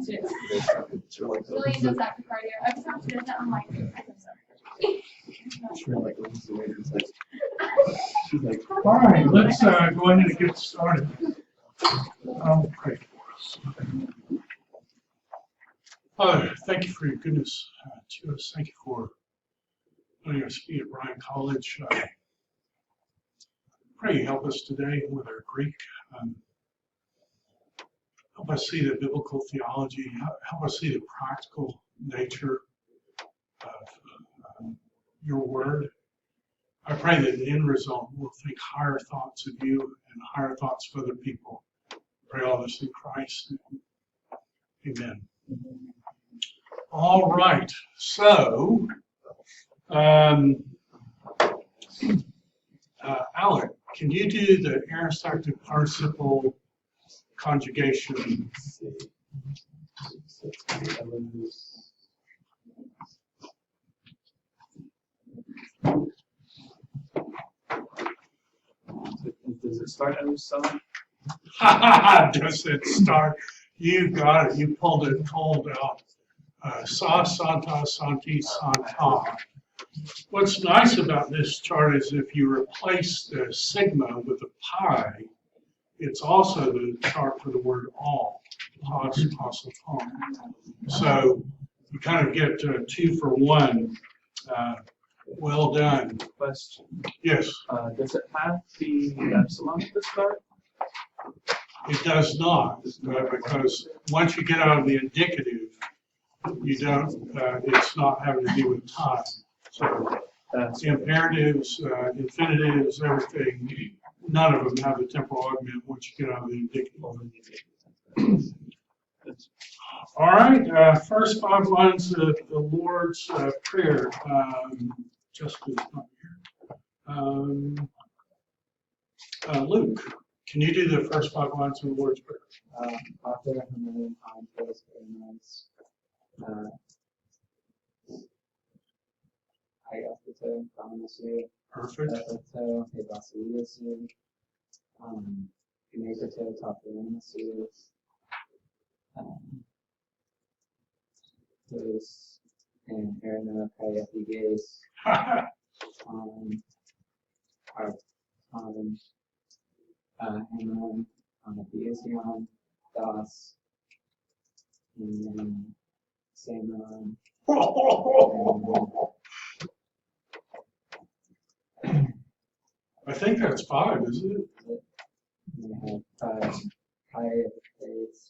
students. Really does that for cardio. Every time she does that, I'm like, I'm sorry. All right, let's go ahead and get started. I'll pray for us. Father, thank you for your goodness to us. Thank you for letting us be at Bryan College. Pray you help us today with our Greek. Help us see the biblical theology. Help us see the practical nature of your word. I pray that the end result will think higher thoughts of you and higher thoughts of other people. I pray all this in Christ. Amen. All right. So, Alec, can you do the aorist active participle conjugation? Does it start every song? Does it start? You got it. You pulled it cold out. Sa, Santa, Santi, Santa. What's nice about this chart is if you replace the sigma with a pi, it's also the chart for the word all. Pos, positron. So you kind of get 2 for 1. Well done. Question. Yes. Does it have the epsilon at the start? It does not, because once you get out of the indicative, you don't. It's not having to do with time. So the imperatives, infinitives, everything. None of them have the temporal augment once you get out of the indicative. All right. First 5 lines of the Lord's Prayer. Jessica's not here. Luke, can you do the first 5 lines of the Lord's Prayer? Author Hamilton on first payments. Agathito, Dominacy, Perfect. Eto, Hebasidiacy, Imageto, Topinacy, Lewis, and Arena, Kayafigas, Hammond, Diasion, Das, and then Samuel. I think that's 5, isn't it? We have Kayafigas,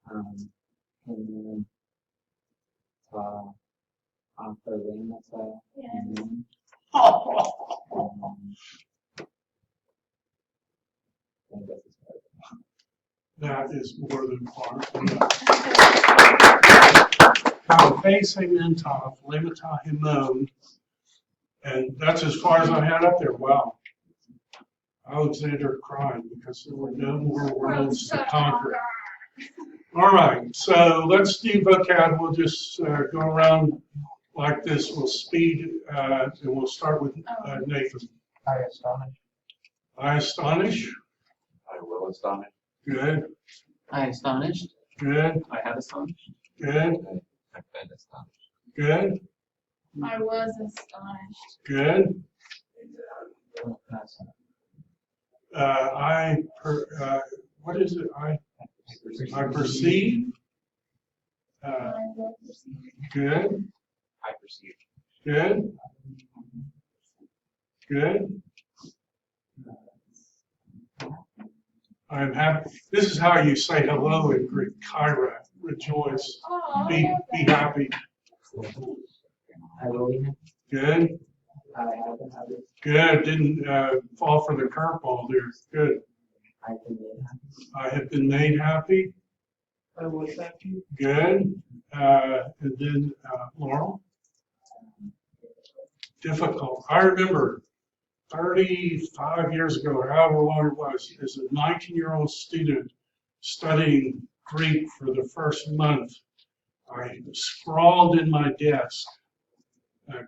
Hammond, Ampharenata, and then That is more than far. Mentaf, Lemata Himon, and that's as far as I had up there. Wow. Alexander cried because there were no more worlds to conquer. All right, so let's do vocab. We'll just go around like this. We'll speed, and we'll start with Nathan. I astonish. I astonish. I will astonish. Good. I astonished. Good. I have astonished. Good. I've been astonished. Good. I was astonished. Good. What is it? I perceive. I will perceive. Good. I perceive. Good. Good. I'm happy. This is how you say hello in Greek. Kyra, rejoice. Oh, Be happy. I will be happy. Good. I have been happy. Good. Didn't fall for the curveball there. Good. I've been made happy. I have been made happy. I was happy. Good. And then Laurel. Difficult. I remember 35 years ago, or however long it was, as a 19-year-old student studying Greek for the first month, I scrawled in my desk,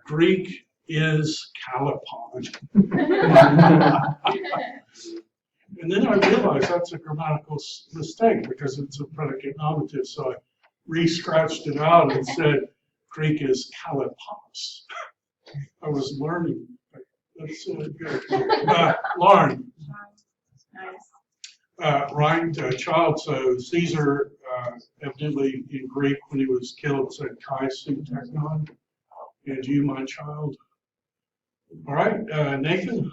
Greek is Calipon. And then I realized that's a grammatical mistake because it's a predicate nominative. So I re-scratched it out and said Greek is kalipos. I was learning. That's good. Lauren, Nice. right, child. So Caesar evidently in Greek when he was killed said Kai su technon, and you, my child. All right, Nathan.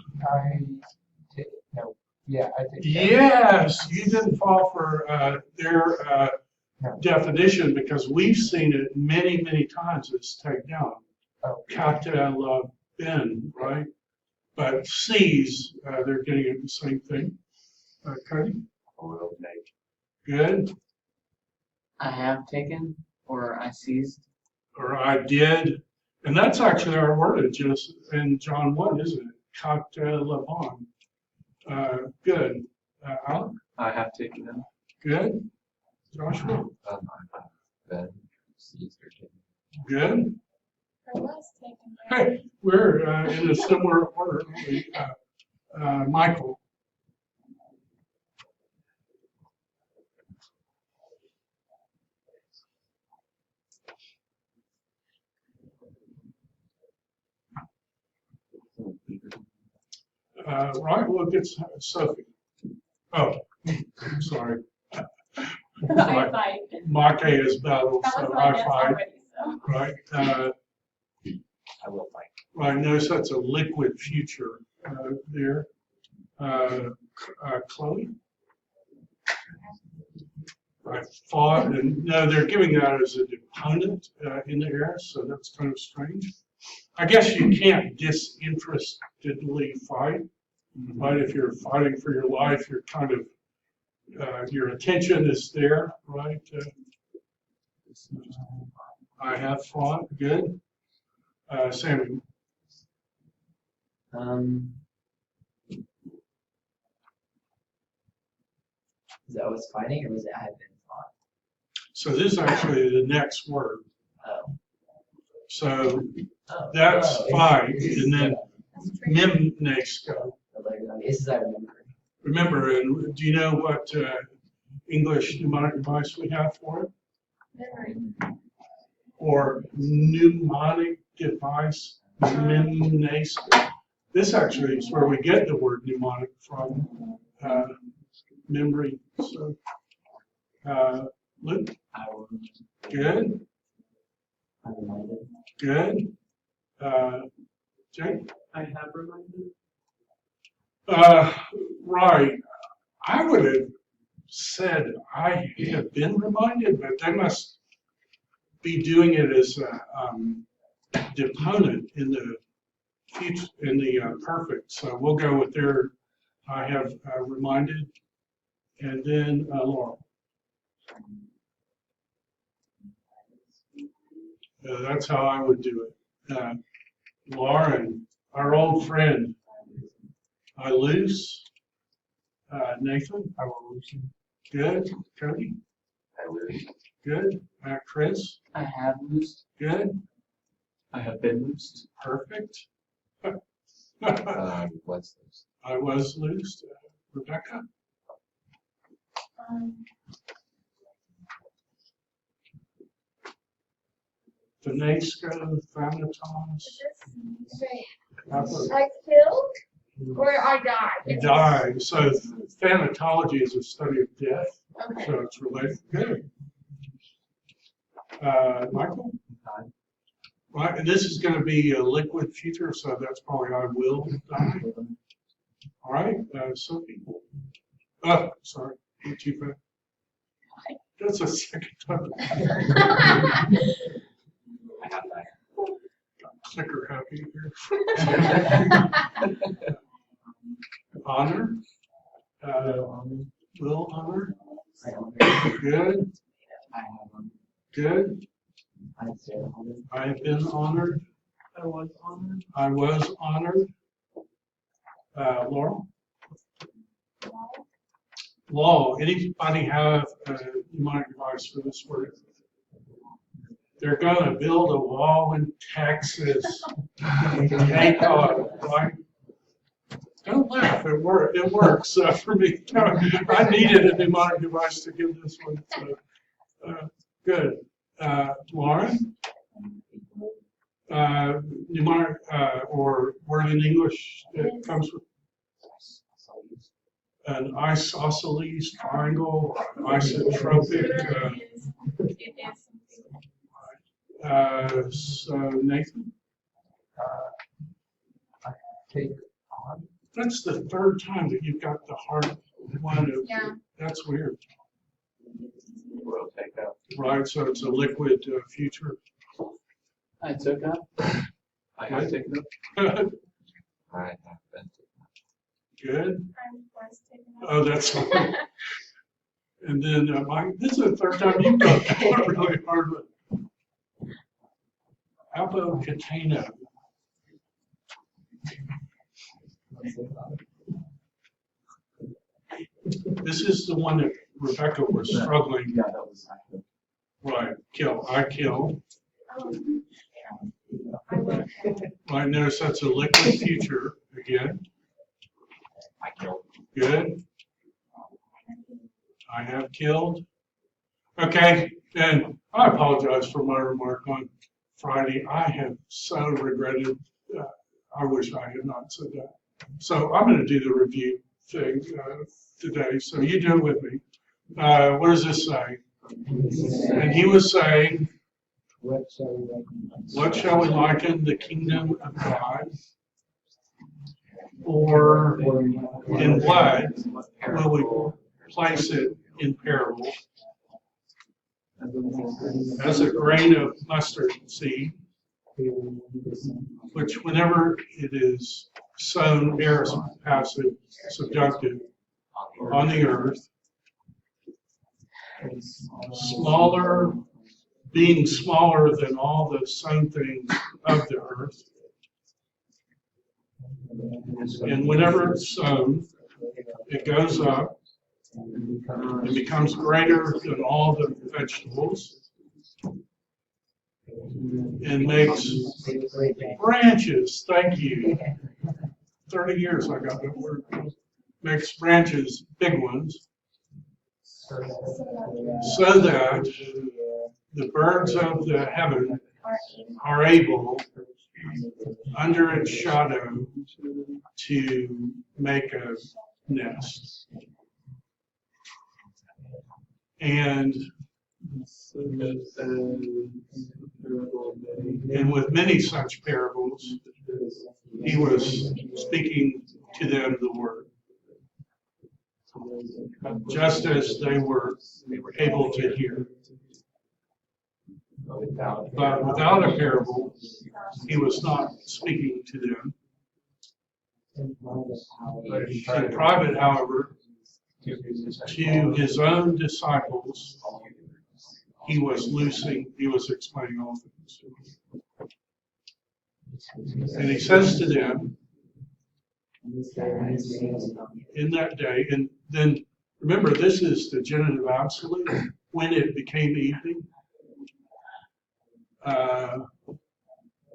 No, yeah, I think. Yes, you didn't fall for their definition because we've seen it many, many times. It's taken down. Oh. Kata ben, right? But C's, they're getting at the same thing. Cody, good. I have taken or I seized. Or I did. And that's actually our wordage just in John 1, isn't it? Kata laban. Good. Alec, I have taken them. good. Joshua, I have been seized or taken. good. I was taken. Hey, we're in a similar order. Michael, right, we'll get Sophie. Oh, I'm sorry. I Right. fight. Mate is battle, That so was my I guess fight, already, so. right? I will fight. Right, notice that's a liquid future there. Chloe? I fought, and no, they're giving that as a deponent in the air, so that's kind of strange. I guess you can't disinterestedly fight, but if you're fighting for your life, you're kind of, your attention is there, right? I have fought, good. Sammy, Is that what's fighting or was it I have been fought? so this is actually the next word. Oh. So Oh. that's Oh, fight, it's- and then That's tricky. mimnesko. This is I remember. Remember, and do you know what English mnemonic device we have for it? Memory. Or mnemonic device, mimnesko. This actually is where we get the word mnemonic from, memory. So, Luke, I will. good, I reminded. good. Jake? I have reminded. Right. I would have said I have been reminded, but they must be doing it as a deponent in the future, in the perfect. So we'll go with their I have reminded, and then Laurel. That's how I would do it. Lauren, our old friend. I lose. Nathan? I will lose you. Good. Cody? I lose. Good. Chris? I have loosed. Good. I have been loosed. Perfect. What's this? I was loosed. Rebecca? Vanesco, Thanatos? I killed or I died? Die. So thanatology is a study of death, Okay. so it's related. Good. Michael? Right, and this is going to be a liquid future, so that's probably I will die. All right, Sophie. Oh, sorry, not too bad. That's the second time. I have that. Clicker happy here. Honor. Will honor. I don't. Good. I have one. Good. I say honored. I have been honored. I was honored. I was honored. Laurel. Law. Anybody have a mnemonic device for this word? They're going to build a wall in Texas. Cape Cod, right? Don't laugh, it works for me. I needed a mnemonic device to give this one, so, good. Lauren? Mnemonic, or word in English that comes with an isosceles triangle, isotropic, It is so Nathan? Take on. That's the third time that you've got the hard one. Yeah. That's weird. We'll take up. Right, so it's a liquid future. I took up. I have taken up. Good. I have been. I'm was taken out. Oh, that's fine. And then, Mike, this is the third time you've got a really hard one. Apocatano. This is the one that Rebecca was struggling. Yeah, that was. Right, kill. I kill. Oh, I will. Right, notice that's a liquid future again. I killed. Good. I have killed. Okay, and I apologize for my remark on Friday. I have so regretted. I wish I had not said that. So I'm going to do the review thing today. So you do it with me. What does this say? And he was saying, What shall we reckon? what shall we liken the kingdom of God? Or in what will we place it in parable? As a grain of mustard seed, which whenever it is sown, bears passive, subjunctive, on the earth, smaller, being smaller than all the sown things of the earth. And whenever it's sown, it goes up and becomes greater than all the vegetables and makes branches. Thank you. 30 years I got that word. Makes branches, big ones, so that the birds of the heaven are able, under its shadow, to make a nest. And with many such parables, he was speaking to them the word, just as they were able to hear. But without a parable, he was not speaking to them. In private, however, to his own disciples, he was explaining all things. And he says to them, in that day, and then remember, this is the genitive absolute, when it became evening.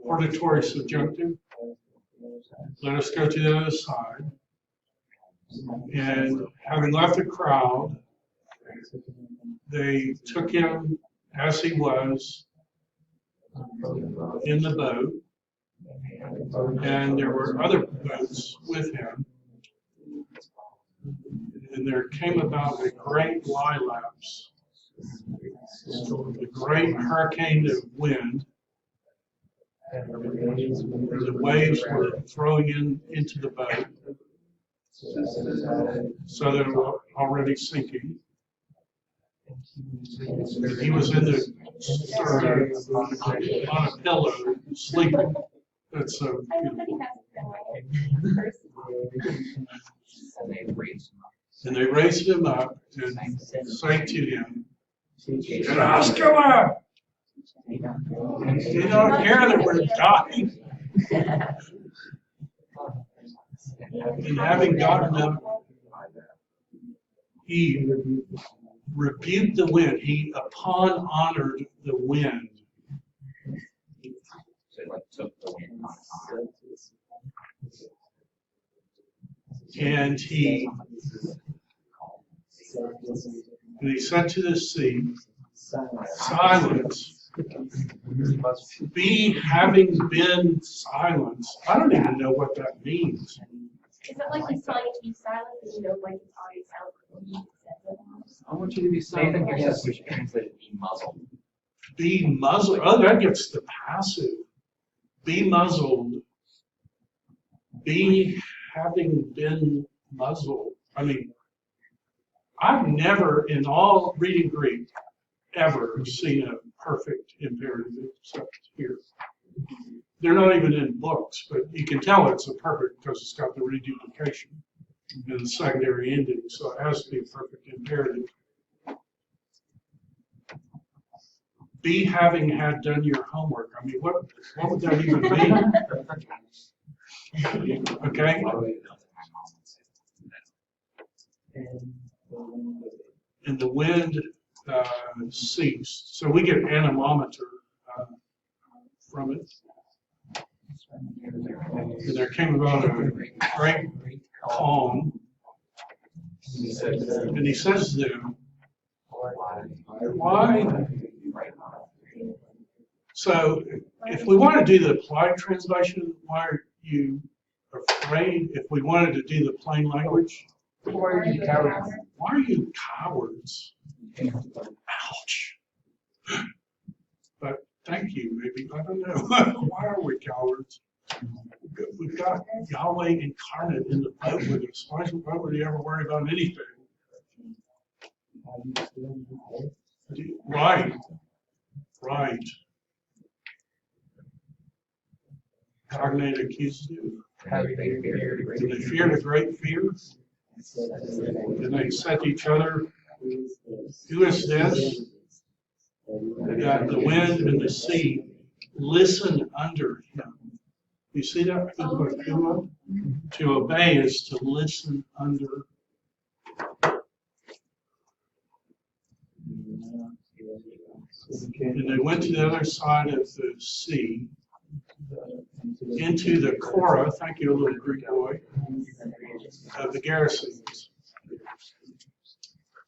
Hortatory subjunctive. Let us go to the other side. And having left the crowd, they took him as he was in the boat, and there were other boats with him. And there came about a great lielapse, a great hurricane of wind. The waves were throwing into the boat, so they were already sinking. He was in the stern on a pillow, sleeping. That's so Everybody beautiful. has a feeling. And they raised him up and sang to him, Oscar! You don't care that we're dying. And having gotten up, he rebuked the wind. He upon honored the wind. So like took the wind on. And he said to the sea, silence. Be having been silence. I don't even know what that means. Is it like he's telling you to be silent, and you know, like it's already silent when he says it? I want you to be Nathan silent. gives us, we should translate it, be muzzled. Be muzzled. Oh, that gets the passive. Be muzzled. Be having been muzzled. I mean, I've never, in all reading Greek, ever seen a perfect imperative except here. They're not even in books, but you can tell it's a perfect because it's got the reduplication and the secondary ending, so it has to be a perfect imperative. Be having had done your homework. I mean, what would that even mean? Okay? And the wind ceased. So we get anemometer from it. And there came about a great calm. And he says to them, why? So if we want to do the applied translation, why are you afraid? If we wanted to do the plain language, Why are you a coward? why are you cowards? Ouch. But thank you, maybe. I don't know. Why are we cowards? We've got Yahweh incarnate in the boat with us. Why would he ever worry about anything? Right. Right. Cognate accusative. And they feared And they feared a great fear. And they said to each other, who is this? That the wind and the sea listen under him. You see that? To obey is to listen under. And they went to the other side of the sea, into the Korah, thank you, little Greek boy, of the Gerasenes.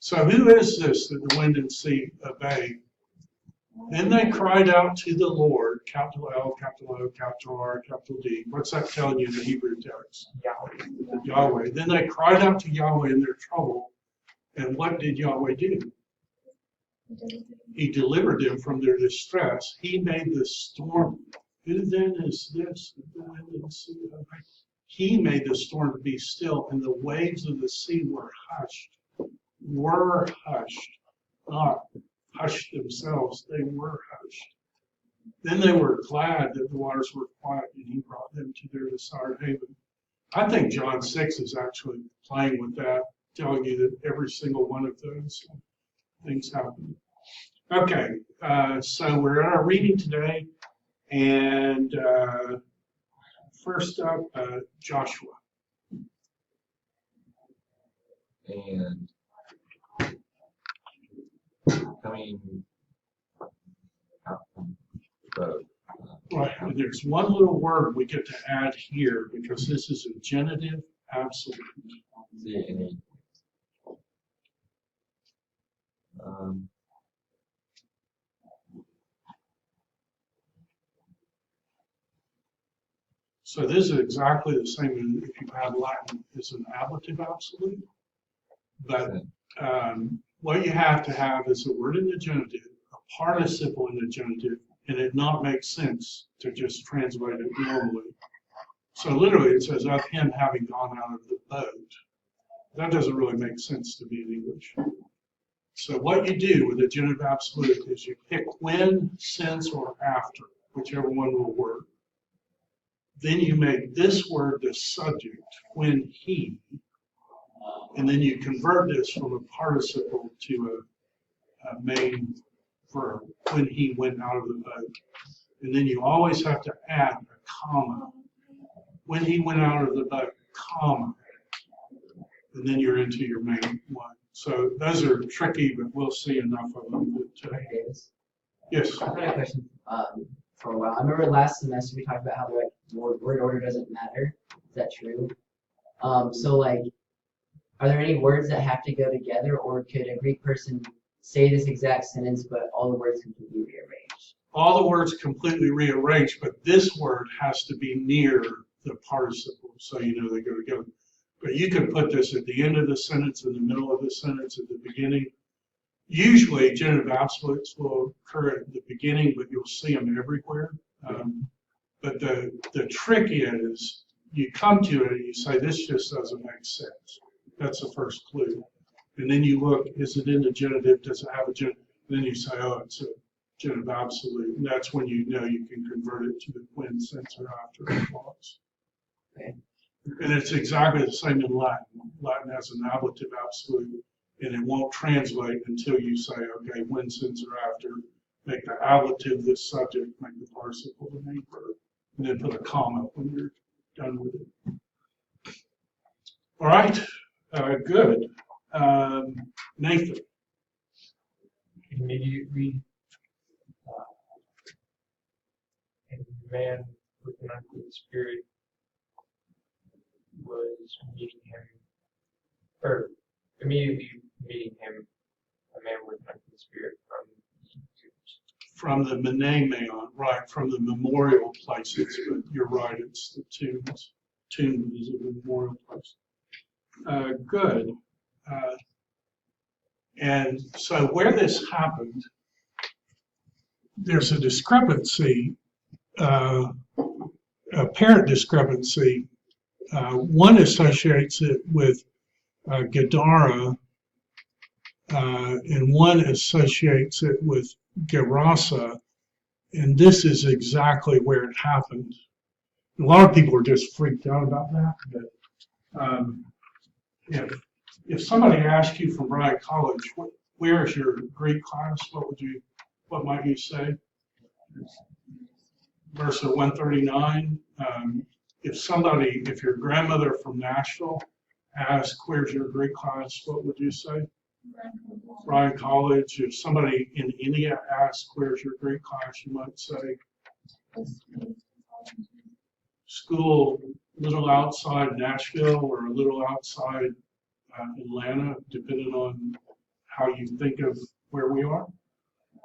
So who is this that the wind and sea obey? Then they cried out to the Lord, capital L, capital O, capital R, capital D. What's that telling you in the Hebrew text? Yahweh. Then they cried out to Yahweh in their trouble. And what did Yahweh do? He delivered them from their distress. He made the storm. Who then is this? He made the storm to be still, and the waves of the sea were hushed. Were hushed. Not hushed themselves, they were hushed. Then they were glad that the waters were quiet, and he brought them to their desired haven. I think John 6 is actually playing with that, telling you that every single one of those things happened. Okay, so we're at our reading today, and first up, Joshua. and coming out from the boat. Right, and there's one little word we get to add here because this is a genitive absolute. See any So this is exactly the same if you have Latin as an ablative absolute. But what you have to have is a word in the genitive, a participle in the genitive, and it not make sense to just translate it normally. So literally it says, of him having gone out of the boat. That doesn't really make sense to me in English. So what you do with a genitive absolute is you pick when, since, or after, whichever one will work. Then you make this word the subject, when he, and then you convert this from a participle to a main verb, when he went out of the boat. And then you always have to add a comma. When he went out of the boat, comma. And then you're into your main one. So those are tricky, but we'll see enough of them. Davis, Yes. I've got a question for a while. I remember last semester we talked about how the word order doesn't matter. Is that true? So like, are there any words that have to go together, or could a Greek person say this exact sentence, but all the words completely rearranged? All the words completely rearranged, but this word has to be near the participle, so you know they go together. But you can put this at the end of the sentence, in the middle of the sentence, at the beginning. Usually, genitive absolutes will occur at the beginning, but you'll see them everywhere. But the trick is, you come to it and you say, this just doesn't make sense. That's the first clue. And then you look, is it in the genitive? Does it have a genitive? And then you say, oh, it's a genitive absolute. And that's when you know you can convert it to the when, since, or after clause. Okay. And it's exactly the same in Latin. Latin has an ablative absolute, and it won't translate until you say, okay, when, since, or after. Make the ablative the subject, make the participle the main verb, and then put a comma when you're done with it. All right, good. Nathan. Immediately, and the man with an unclean spirit was meeting him, or immediately meeting him, a man with an unclean spirit From the Menemeon, right, from the memorial places, but you're right, it's the tombs. Tomb is a memorial place. Good. And so where this happened, there's a discrepancy, apparent discrepancy. One associates it with Gadara, and one associates it with Gerasa, and this is exactly where it happened. A lot of people are just freaked out about that, but if somebody asked you from Bryan College, where is your Greek class, what might you say? Verse 139. If your grandmother from Nashville asked, where's your Greek class, what would you say? Bryan College. If somebody in India asked, where's your Greek class, you might say school a little outside Nashville or a little outside Atlanta, depending on how you think of where we are.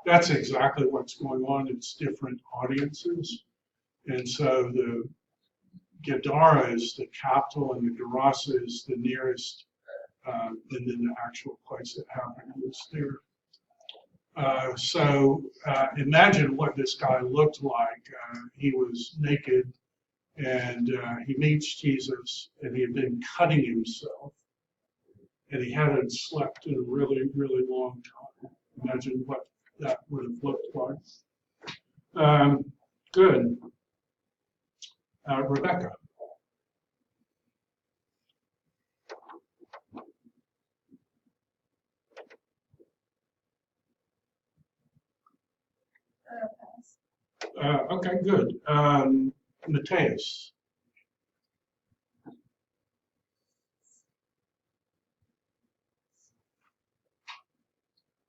That's exactly what's going on. It's different audiences. And so the Gadara is the capital and the Gerasa is the nearest, and then the actual place that happened was there. So imagine what this guy looked like. He was naked, and he meets Jesus, and he had been cutting himself, and he hadn't slept in a really, really long time. Imagine what that would have looked like. Good. Rebecca. Okay, good. Mateus.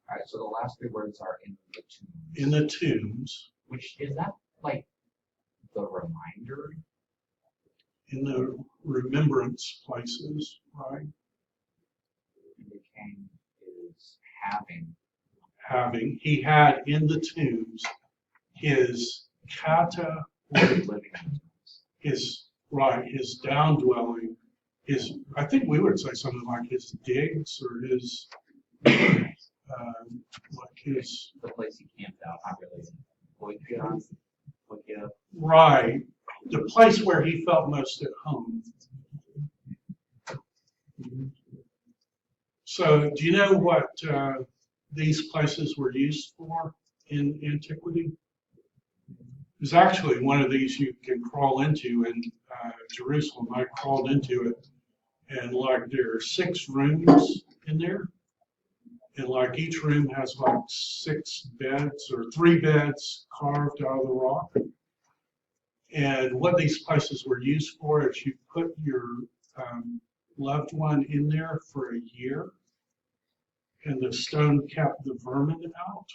All right, so the last three words are in the tombs. In the tombs. Which is that like the reminder? In the remembrance places, right? Became is having. Having. He had in the tombs his kata, his down dwelling, I think we would say something like his digs or his, like his. The place he camped out, not really. Right, the place where he felt most at home. So do you know what these places were used for in antiquity? There's actually one of these you can crawl into in Jerusalem. I crawled into it, and like there are 6 rooms in there, and like each room has like 6 beds or 3 beds carved out of the rock. And what these places were used for is you put your loved one in there for a year, and the stone kept the vermin out.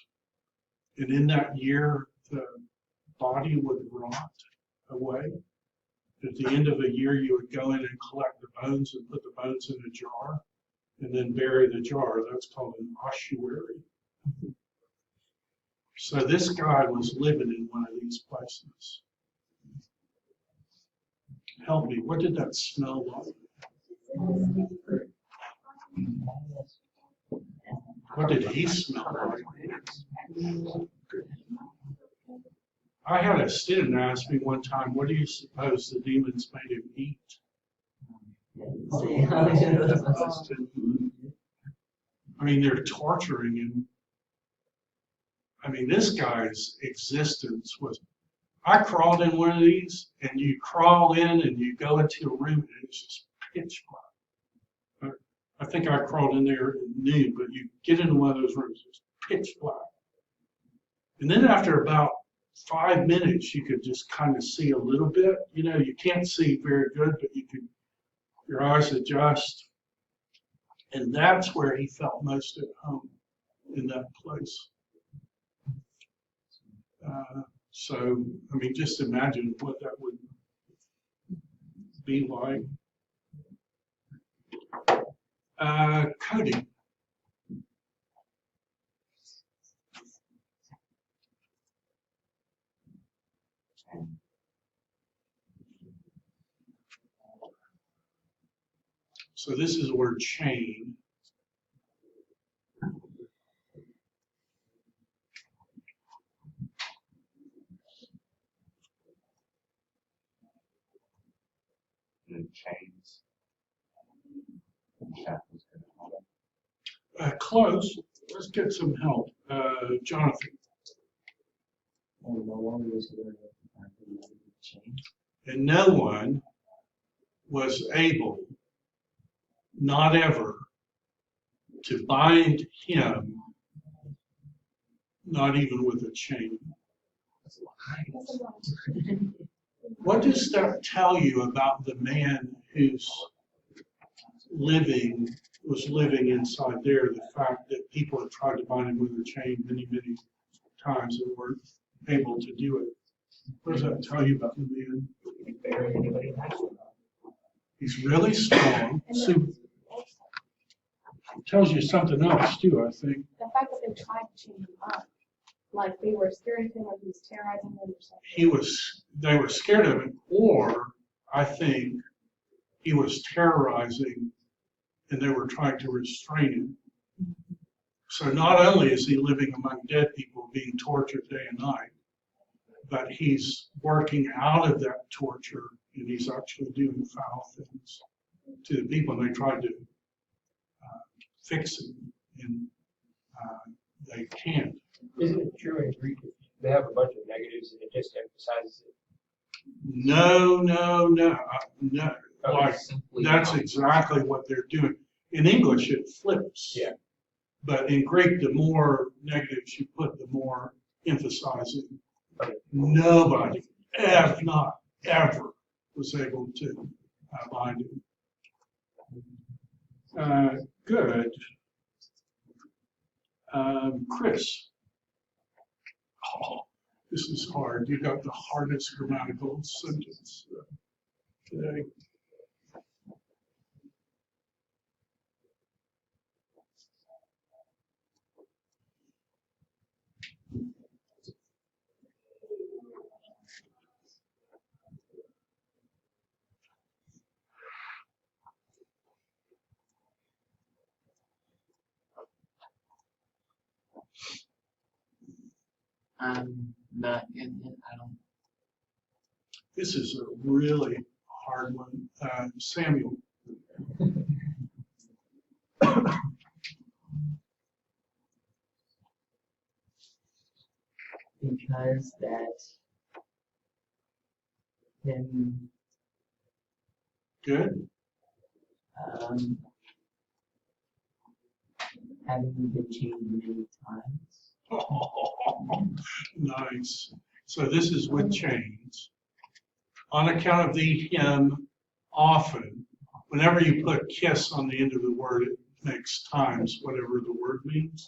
And in that year, the body would rot away, At the end of a year, you would go in and collect the bones and put the bones in a jar and then bury the jar. That's called an ossuary. So this guy was living in one of these places. Help me, what did that smell like? What did he smell like? I had a student ask me one time, what do you suppose the demons made him eat? I mean, they're torturing him. I mean, this guy's existence was, I crawled in one of these, and you crawl in and you go into a room and it's just pitch black. I think I crawled in there at noon, but you get into one of those rooms, it's pitch black. And then after about 5 minutes, you could just kind of see a little bit. You know, you can't see very good, but you can, your eyes adjust. And that's where he felt most at home, in that place. So, I mean, just imagine what that would be like. Cody. So this is the word chain. And chains. Shackles. Close. Let's get some help. Jonathan. And no one was there to change. And no one was able, not ever, to bind him, not even with a chain. What does that tell you about the man who's was living inside there? The fact that people had tried to bind him with a chain many, many times and weren't able to do it. What does that tell you about the man? He's really strong. So, it tells you something else too, I think. The fact that they tried to chain him up, like they were scared of him or he was terrorizing them or something. They were scared of him, or I think he was terrorizing and they were trying to restrain him. So not only is he living among dead people being tortured day and night, but he's working out of that torture and he's actually doing foul things to the people. And they tried to fix him and they can't. Isn't it true in Greek that they have a bunch of negatives and it just emphasizes it? No. Oh, Like, simply that's exactly what they're doing. In English, it flips. Yeah. But in Greek, the more negatives you put, the more emphasizing. Nobody, not ever, was able to bind him. Good. Chris. Oh, this is hard. You got the hardest grammatical sentence today. I'm not getting it. I don't. This is a really hard one. Samuel. Because that him Good. having been changed many times. Oh, nice. So this is with chains. On account of the him, often, whenever you put kiss on the end of the word, it makes times whatever the word means.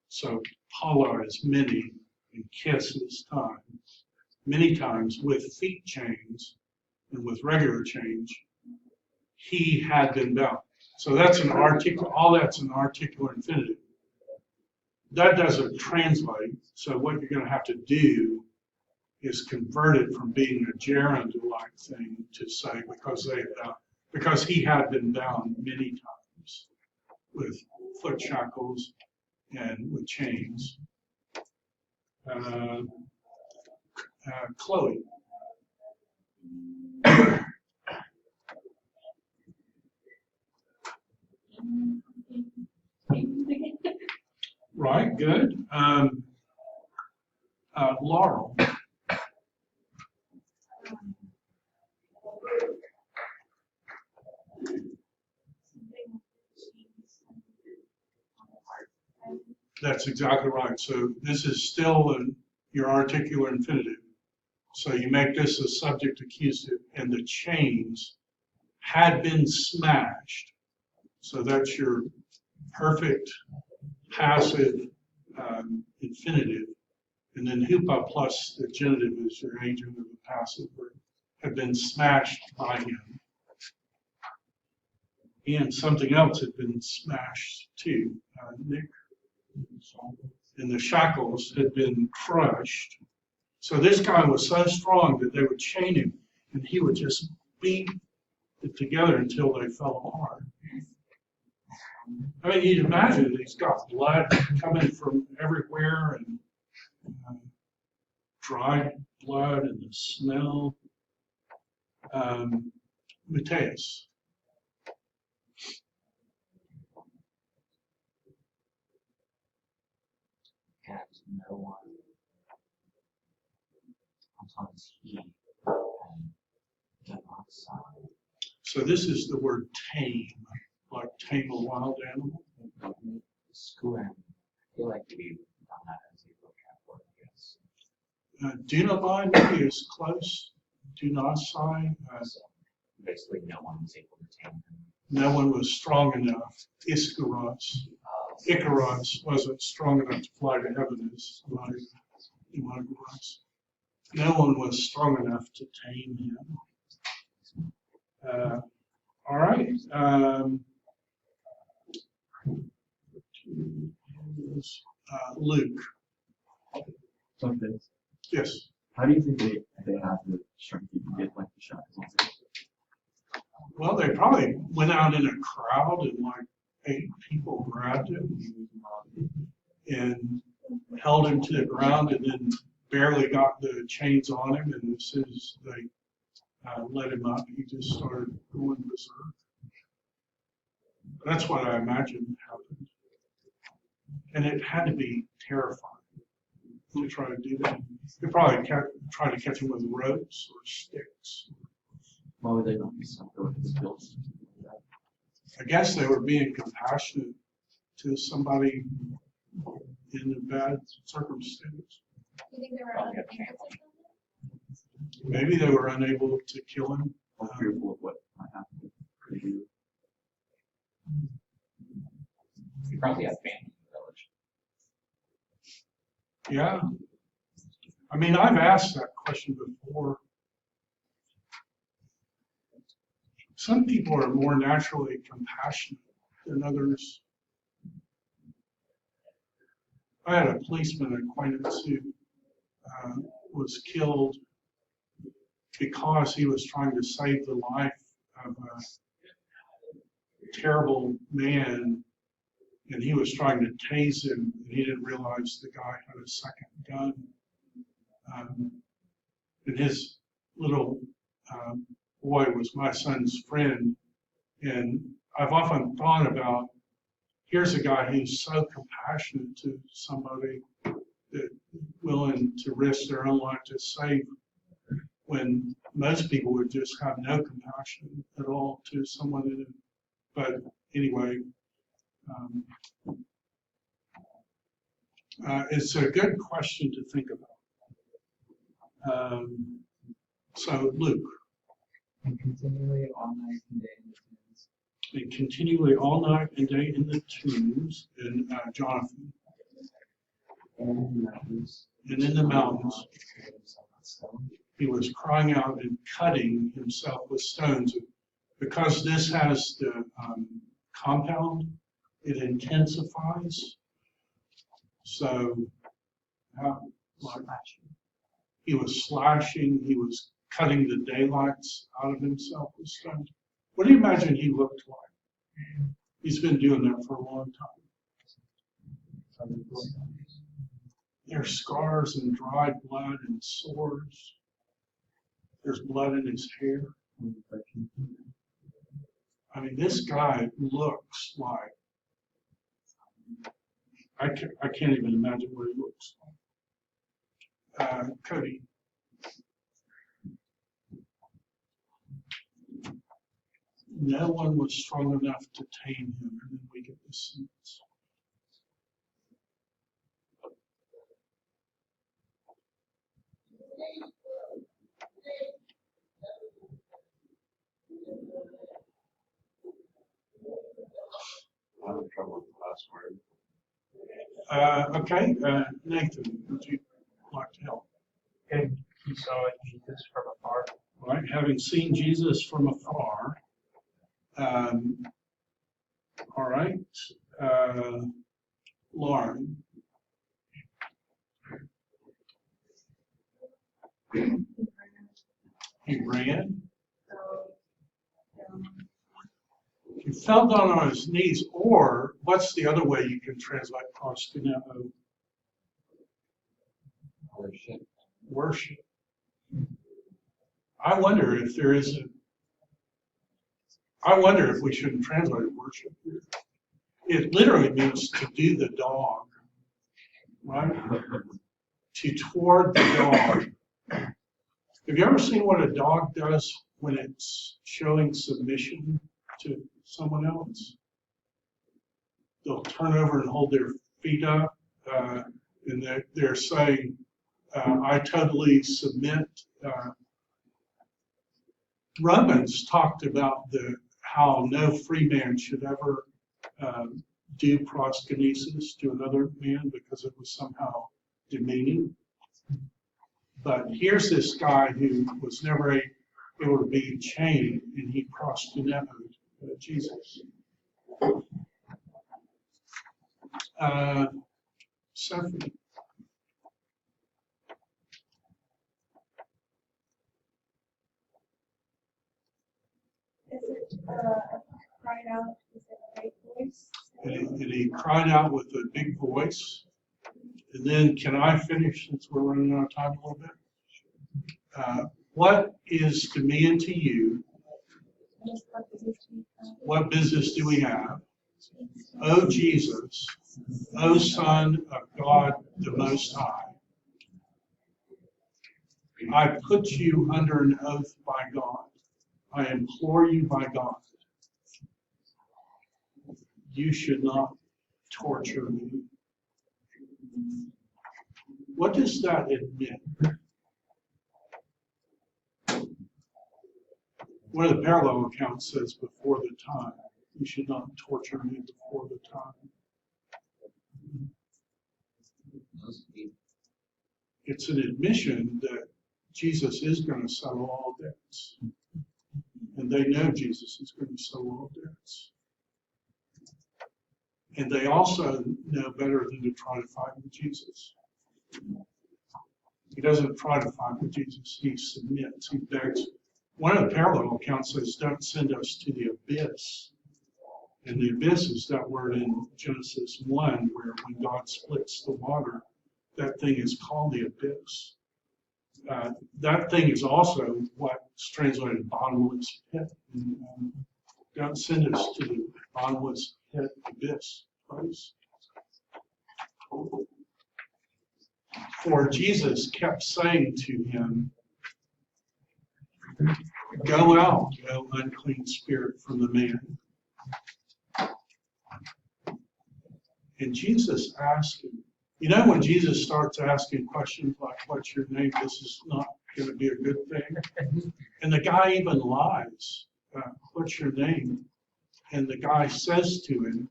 So Paula is many and kiss is times. Many times with feet chains and with regular change, he had been bound. So that's an article, all that's an articular infinitive. That doesn't translate, so what you're gonna have to do is convert it from being a gerund-like thing to say, because he had been bound many times with foot shackles and with chains. Chloe. Right, good. Laurel. That's exactly right. So this is still your articular infinitive. So you make this a subject accusative, and the chains had been smashed. So that's your perfect passive infinitive. And then hupa plus the genitive is your agent of the passive verb, had been smashed by him. And something else had been smashed too, Nick. And the shackles had been crushed. So this guy was so strong that they would chain him and he would just beat it together until they fell apart. I mean, you imagine he's got blood coming from everywhere and dried blood and the smell. Mateus. Had no one on his heat and get outside. So this is the word tame, like tame a wild animal. School, I feel like we've done that as a vocab word, I guess. Do not lie maybe is close. Do not sigh. So basically, no one was able to tame him. No one was strong enough. Icarus wasn't strong enough to fly to heaven as Icarus. No one was strong enough to tame him. All right. Luke. Something. Yes. How do you think they have the strength to get like the shackles? Well, they probably went out in a crowd and like 8 people grabbed him and held him to the ground and then barely got the chains on him. And as soon as they let him up, he just started going berserk. That's what I imagine happened. And it had to be terrifying to try to do that. They probably try to catch him with ropes or sticks. Why would they not be stuck with his skills? I guess they were being compassionate to somebody in a bad circumstance. You think they were unable to kill him? Maybe they were unable to kill him. Or fearful of what might happen to you? You probably have family in the village. Yeah. I mean, I've asked that question before. Some people are more naturally compassionate than others. I had a policeman acquaintance who was killed because he was trying to save the life of a terrible man, and he was trying to tase him, and he didn't realize the guy had a second gun. And his little boy was my son's friend, and I've often thought about, here's a guy who's so compassionate to somebody that willing to risk their own life to save, when most people would just have no compassion at all to someone in it. But anyway, it's a good question to think about. So Luke. And continually all night and day in the tombs. And continually all night and day in the tombs, and Jonathan. And in the mountains. And in the mountains. he was crying out and cutting himself with stones. Because this has the compound, it intensifies. So, he was slashing, he was cutting the daylights out of himself with stones. What do you imagine he looked like? He's been doing that for a long time. There's scars and dried blood and sores. There's blood in his hair. I mean, this guy looks like, I can't even imagine what he looks like. Cody. No one was strong enough to tame him, and then we get this sentence. I'm in trouble with the last word. Okay, Nathan, would you like to help? And he saw Jesus from afar. Right, having seen Jesus from afar. All right, Lauren. He ran. He fell down on his knees, or what's the other way you can translate proskuneo? Worship. Worship. I wonder if there is I wonder if we shouldn't translate worship here. It literally means to do the dog, right? To toward the dog. Have you ever seen what a dog does when it's showing submission to someone else? They'll turn over and hold their feet up, and they're saying, I totally submit. Romans talked about how no free man should ever do proskynesis to another man because it was somehow demeaning. But here's this guy who was never able to be chained, and he proskyneted Jesus. Sophie. Is it cried out with a great voice? And he cried out with a big voice. And then, can I finish since we're running out of time a little bit? What is to me and to you? What business do we have? O Jesus, O Son of God the Most High, I put you under an oath by God. I implore you by God. You should not torture me. What does that admit? One of the parallel accounts says before the time. You should not torture me before the time. It's an admission that Jesus is going to settle all debts. And they know Jesus is going to settle all debts. And they also know better than to try to fight with Jesus. He doesn't try to fight with Jesus. He submits. He begs. One of the parallel accounts says, don't send us to the abyss. And the abyss is that word in Genesis 1, where when God splits the water, that thing is called the abyss. That thing is also what's translated bottomless pit. And, don't send us to the bottomless pit abyss place. For Jesus kept saying to him, go out, O unclean spirit, from the man. And Jesus asked him, you know, when Jesus starts asking questions like, what's your name? This is not going to be a good thing. And the guy even lies. What's your name? And the guy says to him,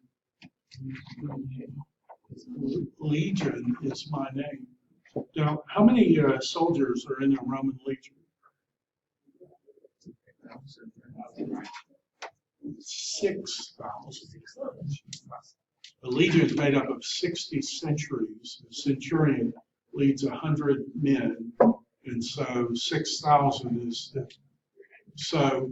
Legion is my name. Now, how many soldiers are in the Roman legion? 6,000. The legion is made up of 60 centuries. The centurion leads 100 men, and so 6,000 is the. So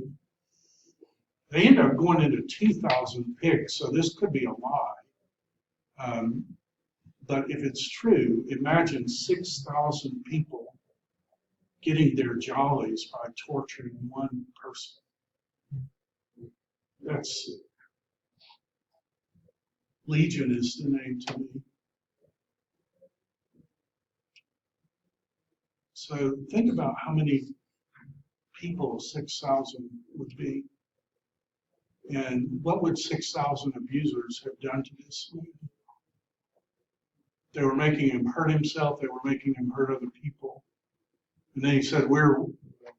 they end up going into 2,000 pigs. So this could be a lie. But if it's true, imagine 6,000 people getting their jollies by torturing one person. That's Legion is the name to me. So think about how many people 6,000 would be. And what would 6,000 abusers have done to this man? They were making him hurt himself. They were making him hurt other people. And then he said, we're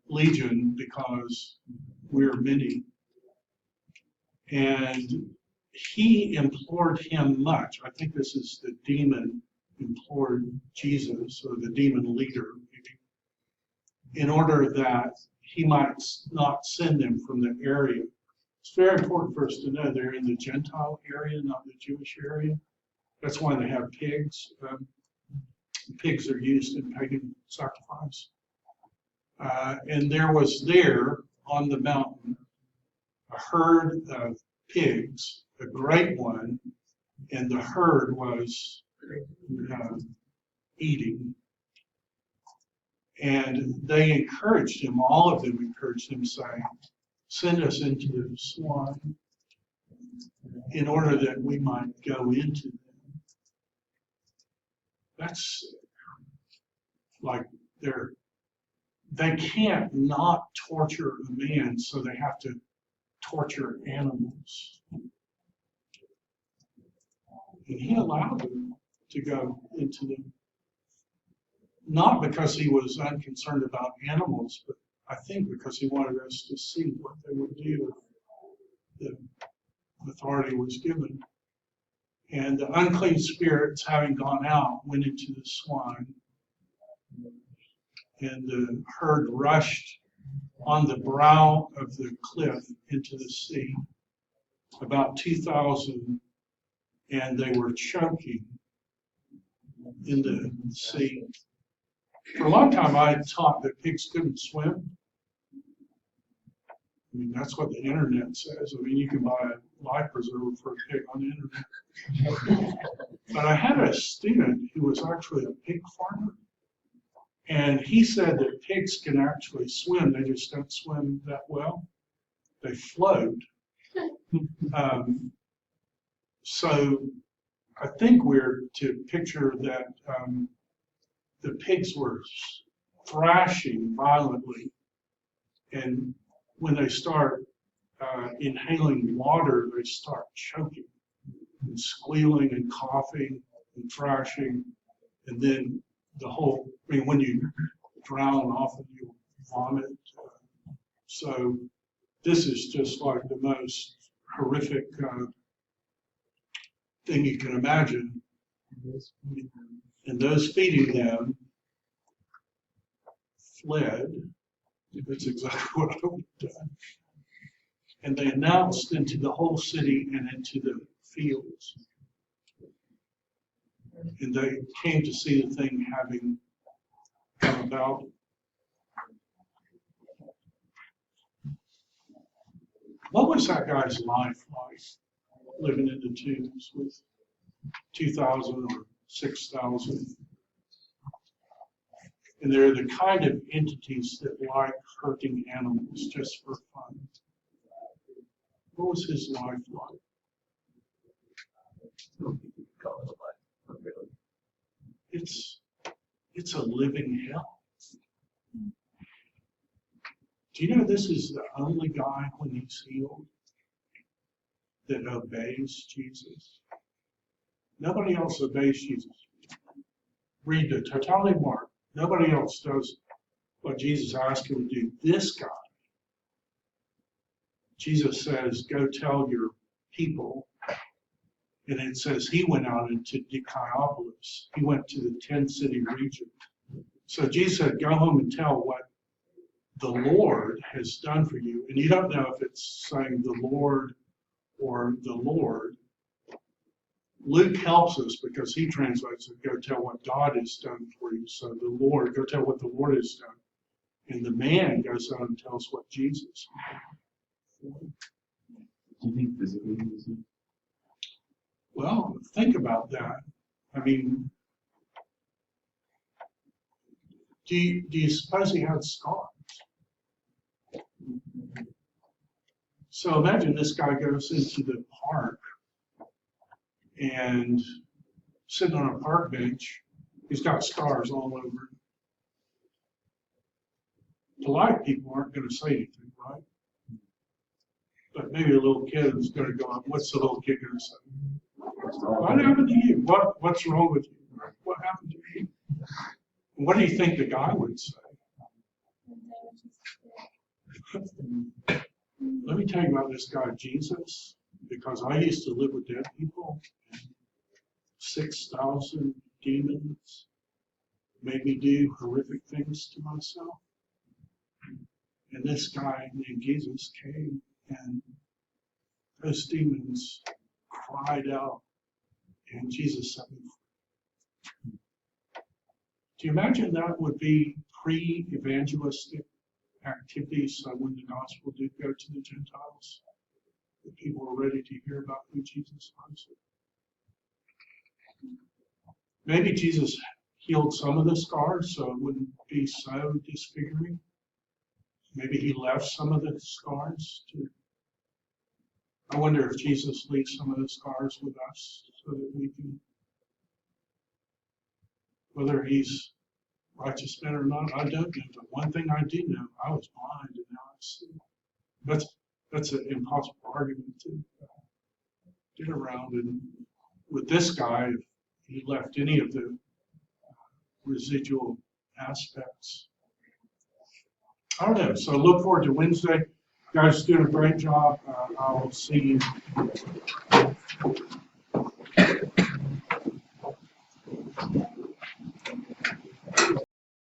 legion because we're many. And he implored him much. I think this is the demon implored Jesus, or the demon leader, maybe, in order that he might not send them from the area. It's very important for us to know they're in the Gentile area, not the Jewish area. That's why they have pigs. Pigs are used in pagan sacrifice. And there was there on the mountain a herd of pigs, a great one, and the herd was eating. And they encouraged him, all of them encouraged him, saying, send us into the swine in order that we might go into them. That's like they can't not torture a man, so they have to torture animals. And he allowed them to go into them. Not because he was unconcerned about animals, but I think because he wanted us to see what they would do if the authority was given. And the unclean spirits, having gone out, went into the swine. And the herd rushed on the brow of the cliff into the sea, about 2,000, and they were choking in the sea. For a long time, I had taught that pigs couldn't swim. I mean, that's what the internet says. I mean, you can buy a life preserver for a pig on the internet. But I had a student who was actually a pig farmer. And he said that pigs can actually swim. They just don't swim that well. They float. So I think we're to picture that the pigs were thrashing violently. And when they start inhaling water, they start choking and squealing and coughing and thrashing. And then when you drown, often you vomit. So this is just like the most horrific thing you can imagine. And those feeding them fled. That's exactly what I would have done. And they announced into the whole city and into the fields. And they came to see the thing having come about. What was that guy's life like, living in the tombs with 2,000 or 6,000? And they're the kind of entities that like hurting animals just for fun. What was his life like? It's a living hell. Do you know this is the only guy when he's healed that obeys Jesus? Nobody else obeys Jesus. Read the totality of Mark. Nobody else does what Jesus asked him to do. This guy, Jesus says, go tell your people And it says he went out into Decapolis. He went to the 10-city region. So Jesus said, go home and tell what the Lord has done for you. And you don't know if it's saying the Lord or the Lord. Luke helps us because he translates it, go tell what God has done for you. So the Lord, go tell what the Lord has done. And the man goes out and tells what Jesus. Do you think physically he was? Well, think about that. I mean, do you suppose he had scars? So imagine this guy goes into the park and sitting on a park bench, he's got scars all over him. Polite people aren't going to say anything, right? But maybe a little kid is going to go up. What's the little kid going to say? What happened to you? What's wrong with you? What happened to you? What do you think the guy would say? Let me tell you about this guy, Jesus, because I used to live with dead people. 6,000 demons made me do horrific things to myself. And this guy named Jesus came, and those demons cried out, and Jesus set me free. Do you imagine that would be pre-evangelistic activities, so when the gospel did go to the Gentiles, that people were ready to hear about who Jesus was? Maybe Jesus healed some of the scars so it wouldn't be so disfiguring. Maybe he left some of the scars too. I wonder if Jesus leaves some of the scars with us so that we can, whether he's righteous man or not, I don't know. But one thing I do know, I was blind and now I see. That's an impossible argument to get around. And with this guy, if he left any of the residual aspects. I don't know. So look forward to Wednesday. You guys doing a great job. I'll see you.